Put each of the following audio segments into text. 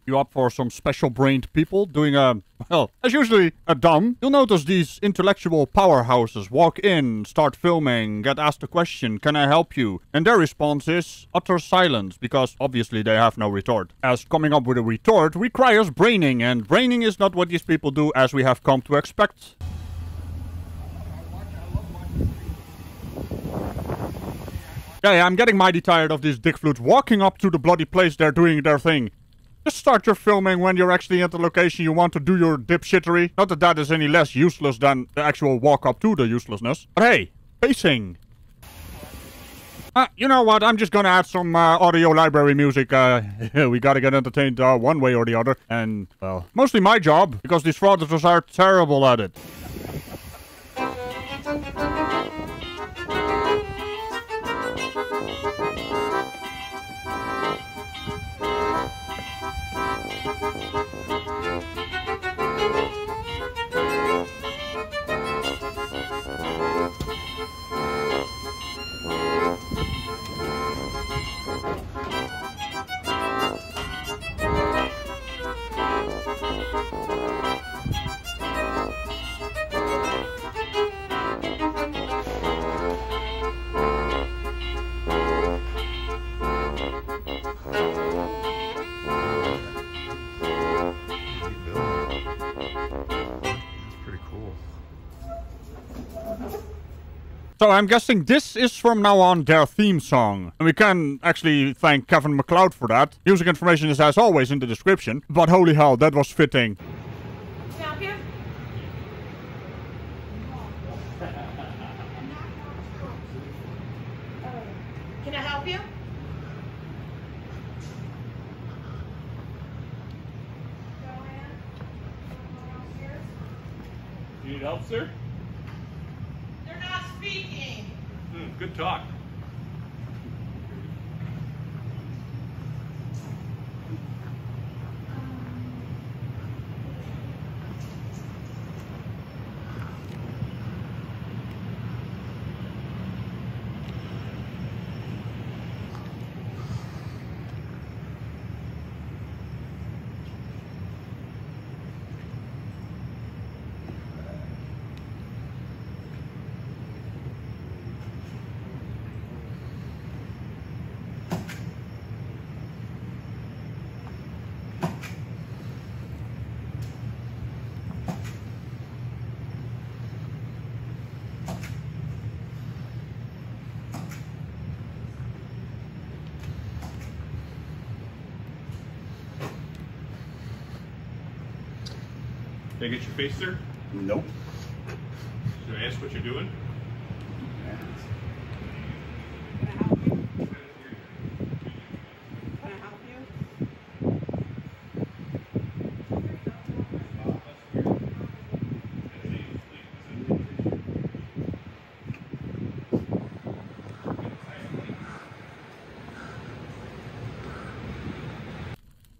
You up for some special-brained people doing well, as usually, a dumb? You'll notice these intellectual powerhouses walk in, start filming, get asked a question, can I help you? And their response is utter silence, because obviously they have no retort. As coming up with a retort requires braining, and braining is not what these people do as we have come to expect. Yeah, I'm getting mighty tired of these dick flutes walking up to the bloody place they're doing their thing. Just start your filming when you're actually at the location you want to do your dipshittery. Not that that is any less useless than the actual walk up to the uselessness. But hey, pacing. You know what? I'm just gonna add some audio library music. We gotta get entertained one way or the other. And, well, mostly my job, because these fraudsters are terrible at it. So I'm guessing this is from now on their theme song. And we can actually thank Kevin MacLeod for that. Music information is as always in the description. But holy hell, that was fitting. Can I help you? Can I help you? You need help, sir? They're not speaking. Good talk. Can I get your face, sir? Nope. Should I ask what you're doing? Can I help you? Can I help you?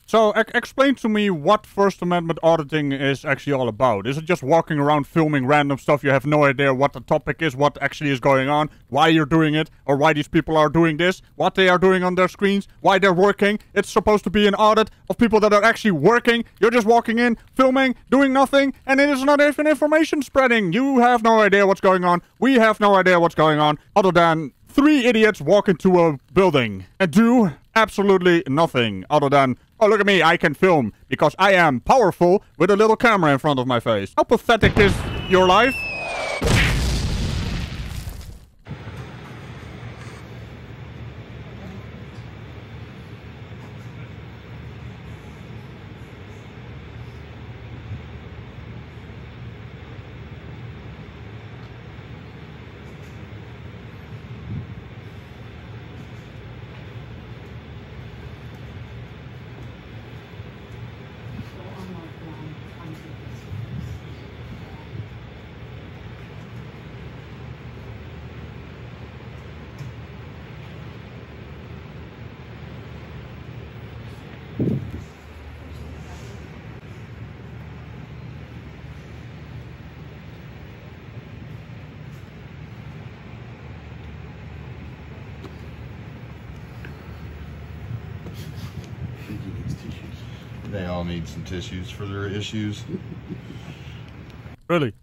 So, explain to me what First Amendment auditing is actually all about. Is it just walking around filming random stuff? You have no idea what the topic is, what actually is going on, why you're doing it, or why these people are doing this, what they are doing on their screens, why they're working. It's supposed to be an audit of people that are actually working. You're just walking in, filming, doing nothing, and it is not even information spreading. You have no idea what's going on. We have no idea what's going on, other than 3 idiots walk into a building and do absolutely nothing other than, oh, look at me, I can film because I am powerful with a little camera in front of my face. How pathetic is your life? They all need some tissues for their issues. Really?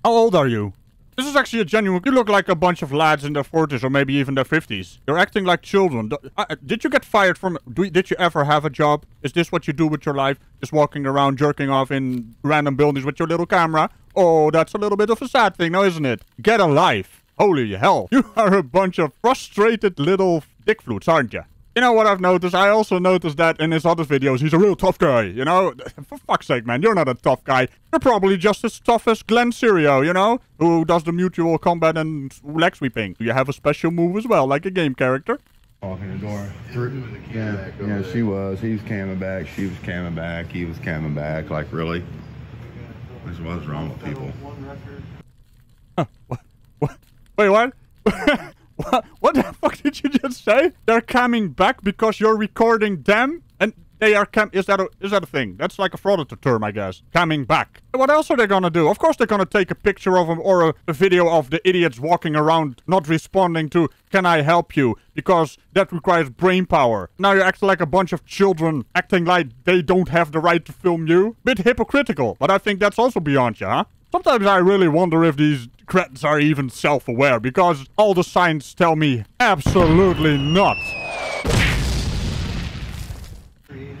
How old are you? This is actually a genuine... You look like a bunch of lads in their 40s or maybe even their 50s. You're acting like children. Did you get fired from... Did you ever have a job? Is this what you do with your life? Just walking around jerking off in random buildings with your little camera? Oh, that's a little bit of a sad thing now, isn't it? Get a life. Holy hell. You are a bunch of frustrated little dick flutes, aren't you? You know what I've noticed? I also noticed that in his other videos, he's a real tough guy, you know? For fuck's sake, man, you're not a tough guy. You're probably just as tough as Glenn Serio, you know? Who does the mutual combat and leg sweeping. Do you have a special move as well, like a game character? Walking the door. Yeah, she was. He was camming back. She was camming back. He was camming back. Like, really? What's wrong with people? Huh, what? Wait, what? What the fuck did you just say? They're coming back because you're recording them? And they are is that a thing? That's like a frauditor term, I guess. Coming back. What else are they gonna do? Of course they're gonna take a picture of him or a video of the idiots walking around not responding to "Can I help you?" Because that requires brain power. Now you're acting like a bunch of children, acting like they don't have the right to film you. Bit hypocritical, but I think that's also beyond you, huh? Sometimes I really wonder if these cretins are even self-aware, because all the signs tell me absolutely not. Created.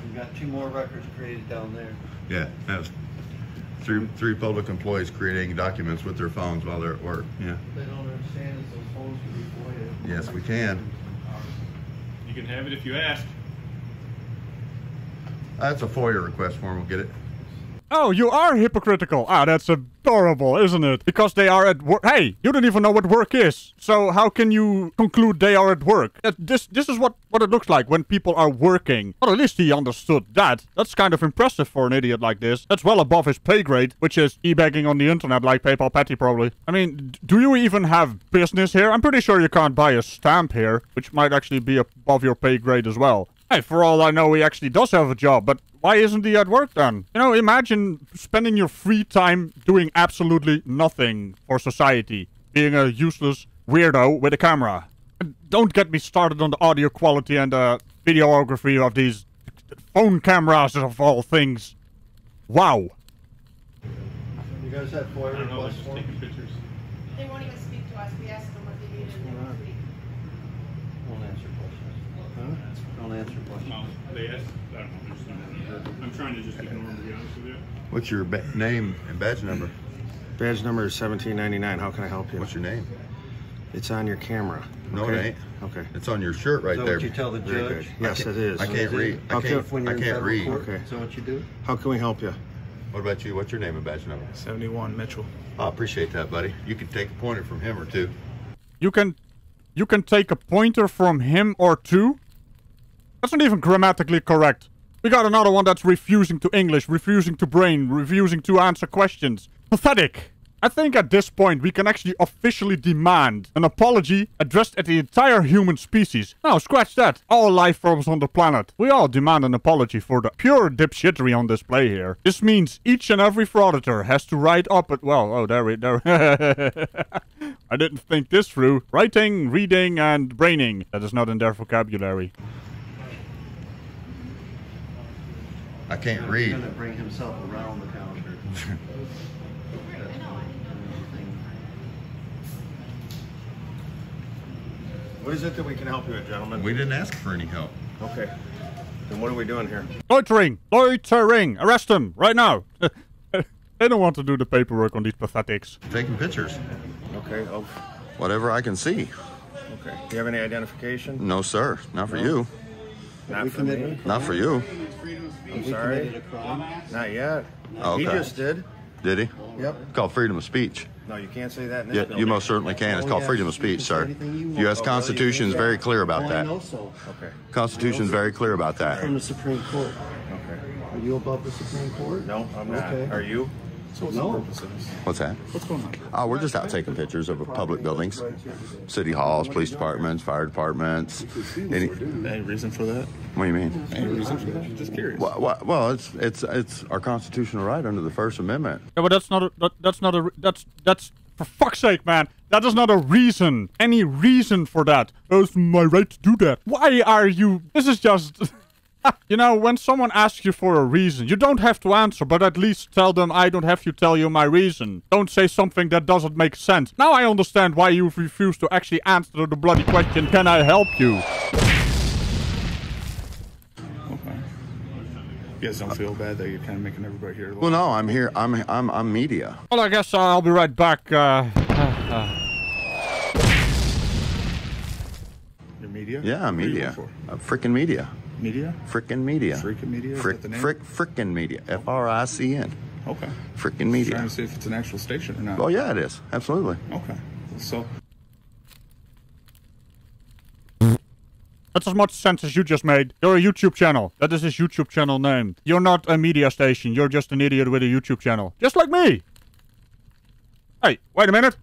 We've got 2 more records created down there. Yeah, that's three public employees creating documents with their phones while they're at work. Yeah. They don't understand is those phones can be FOIA. Yes, we can. You can have it if you ask. That's a FOIA request form. We'll get it. Oh, you are hypocritical. Ah, that's adorable, isn't it? Because they are at work. Hey, you don't even know what work is. So how can you conclude they are at work? This is what it looks like when people are working. Well, at least he understood that. That's kind of impressive for an idiot like this. That's well above his pay grade, which is e-begging on the internet like PayPal Patty probably. I mean, do you even have business here? I'm pretty sure you can't buy a stamp here, which might actually be above your pay grade as well. Hey, for all I know, he actually does have a job, but why isn't he at work then? You know, imagine spending your free time doing absolutely nothing for society. Being a useless weirdo with a camera. And don't get me started on the audio quality and the videography of these phone cameras of all things. Wow. You guys have FOIA I don't know, requests just for them? taking pictures. They won't even speak to us. We asked them what they needed and they won't speak. Don't answer questions. Huh? Don't answer questions. Well, they asked, I don't know, there's no, I'm trying to just ignore them, to be honest with you. What's your name and badge number? Badge number is 1799. How can I help you? What's your name? It's on your camera. No, okay? it ain't. Okay. It's on your shirt right Is that there. what you tell the Very judge? good. Yes, it is. I can't read. I Okay. can't, When you're I in can't federal read. court? Okay. Is that what you do? How can we help you? What about you? What's your name and badge number? 71 Mitchell. I appreciate that, buddy. You can take a pointer from him or two. You can take a pointer from him or two? That's not even grammatically correct. We got another one that's refusing to English, refusing to brain, refusing to answer questions. Pathetic. I think at this point we can actually officially demand an apology addressed at the entire human species. No, scratch that. All life forms on the planet. We all demand an apology for the pure dipshittery on display here. This means each and every frauditor has to write up at, well, oh, there. I didn't think this through. Writing, reading, and braining. That is not in their vocabulary. I can't He's read. gonna bring himself around the counter. What is it that we can help you with, gentlemen? We didn't ask for any help. Okay. Then what are we doing here? Loitering! Loitering! Arrest him! Right now! They don't want to do the paperwork on these pathetics. Taking pictures. Okay. Oh, Whatever I can see. okay. Do you have any identification? No, sir. Not for you. Not for me. Not for you. I'm We sorry. committed a crime. Not yet. Oh, He okay. just did. Did he? Yep. It's called freedom of speech. No, you can't say that in this Yeah, building. you most certainly can. It's Oh, called yes, freedom of you can speech, say sir. anything you want. U.S. Oh, Constitution is very clear about Oh, I that. know so. Okay. Constitution is very clear about that. From the Supreme Court. Okay. Are you above the Supreme Court? No, I'm not. Okay. Are you? So what's No. the purpose of this? What's that? What's going on? Oh, we're just out taking pictures of public buildings, city halls, police departments, fire departments. Any reason for that? what do you mean? Any reason for that? Just curious. Well, it's our constitutional right under the First Amendment. Yeah, but that's for fuck's sake, man. That is not a reason. Any reason for that. It's my right to do that. Why are you... This is just... You know, when someone asks you for a reason, you don't have to answer, but at least tell them I don't have to tell you my reason. Don't say something that doesn't make sense. Now I understand why you refuse to actually answer the bloody question, can I help you? Okay. You guys don't feel bad that you're kind of making everybody here? Well, no, I'm here. I'm media. Well, I guess I'll be right back. Your media? Yeah, What are you media. going Frickin' media. for? Media? Frickin' media. Frickin' media? Is that the name? Frickin' media. Fricn. Okay. Frickin' Trying media. to see if it's an actual station or not. Oh yeah, it is. Absolutely. Okay. So, That's as much sense as you just made. You're a YouTube channel. That is his YouTube channel name. You're not a media station. You're just an idiot with a YouTube channel. Just like me. Hey, wait a minute.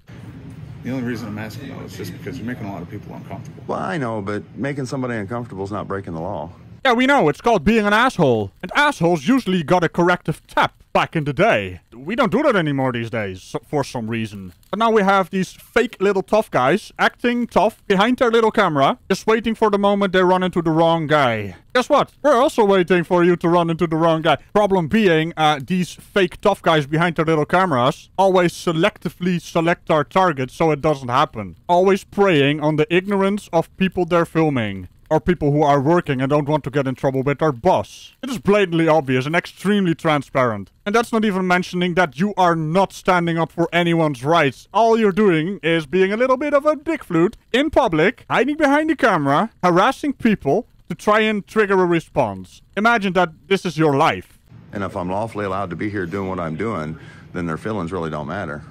the only reason I'm asking though is just because you're making a lot of people uncomfortable. Well, I know, but making somebody uncomfortable is not breaking the law. Yeah, we know. It's called being an asshole. And assholes usually got a corrective tap back in the day. We don't do that anymore these days, for some reason. But now we have these fake little tough guys acting tough behind their little camera, just waiting for the moment they run into the wrong guy. Guess what? We're also waiting for you to run into the wrong guy. Problem being, these fake tough guys behind their little cameras always selectively select our targets so it doesn't happen. Always preying on the ignorance of people they're filming. Or people who are working and don't want to get in trouble with their boss. It is blatantly obvious and extremely transparent. And that's not even mentioning that you are not standing up for anyone's rights. All you're doing is being a little bit of a dick flute in public, hiding behind the camera, harassing people to try and trigger a response. Imagine that this is your life. And if I'm lawfully allowed to be here doing what I'm doing, then their feelings really don't matter.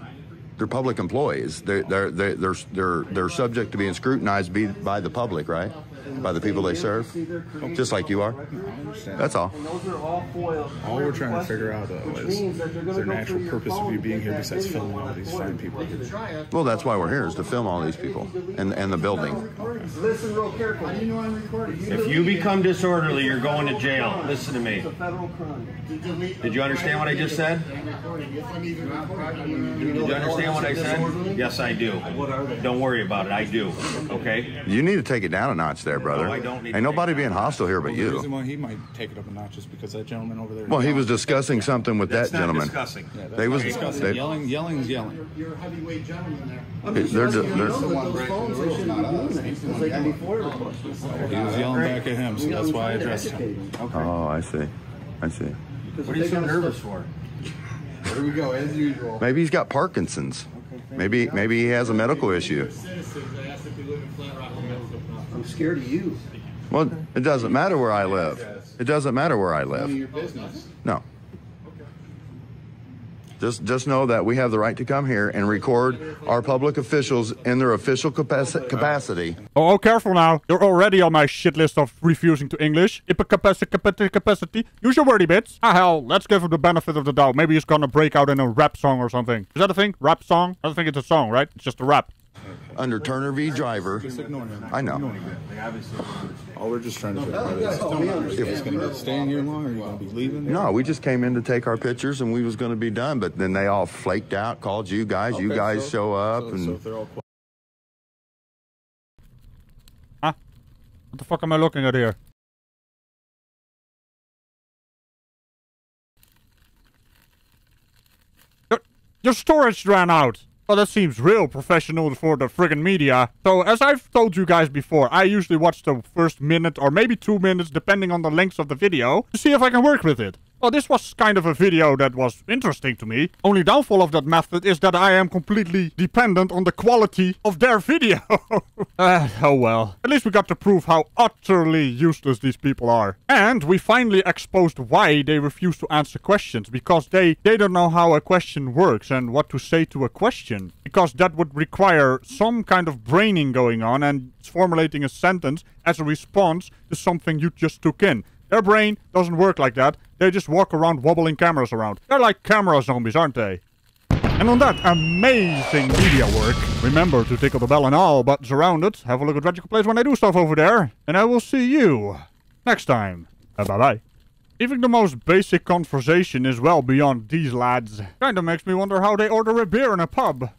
They're public employees. They're subject to being scrutinized by the public, right? By the people they serve, just like you are. That's all. All we're trying to figure out, though, is there an actual purpose of you being here besides filming all these fine people? Well, that's why we're here, is to film all these people and the building. Listen real carefully. You know I'm recording. If you become disorderly, you're going to jail. Listen to me. It's a federal crime. Did you understand what I just said? Did you understand what I said? Yes, I do. Don't worry about it. I do. Okay? You need to take it down a notch there, brother. No, I don't need to Ain't nobody being hostile here but The reason you. why he might take it up a notch is because that gentleman over there. Well, he was discussing something with That's that not gentleman. discussing. Yeah, that's They was discussing. they, Yelling's yelling. You're a heavyweight gentleman there. I'm They're just ju- letting you they're- know that those phones, they shouldn't be doing that because they can be FOIA requests. He was yelling back at him, so that's why I addressed him. Oh, I see. I see. What are you so nervous for? Here we go, as usual. Maybe he's got Parkinson's. Maybe he has a medical issue. I'm scared of you. Well, it doesn't matter where I live. It doesn't matter where I live. Your business. No. Just know that we have the right to come here and record our public officials in their official capacity. Oh, careful now. You're already on my shit list of refusing to English. Capacity. Use your wordy bits. Ah, hell, let's give him the benefit of the doubt. Maybe he's gonna break out in a rap song or something. Is that a thing? Rap song? I don't think it's a song, right? It's just a rap. Under Turner v. Driver. Just ignore him. I know. All we're just trying to figure out is if he's going to stay in here long or are you going to be leaving? No, we just came in to take our pictures and we was going to be done, but then they all flaked out, called you guys. You guys show up So and if they're all quiet. Huh? What the fuck am I looking at here? Your storage ran out. Well, that seems real professional for the friggin' media. So, as I've told you guys before, I usually watch the first minute or maybe 2 minutes, depending on the length of the video, to see if I can work with it. Well, this was kind of a video that was interesting to me. Only downfall of that method is that I am completely dependent on the quality of their video. Oh well. At least we got to prove how utterly useless these people are. And we finally exposed why they refuse to answer questions. Because they don't know how a question works and what to say to a question. Because that would require some kind of braining going on and formulating a sentence as a response to something you just took in. Their brain doesn't work like that. They just walk around wobbling cameras around. They're like camera zombies, aren't they? And on that amazing media work, remember to tickle the bell and all buttons around it. Have a look at Radical Plays when I do stuff over there. And I will see you next time. Bye-bye. Even the most basic conversation is well beyond these lads. Kinda makes me wonder how they order a beer in a pub.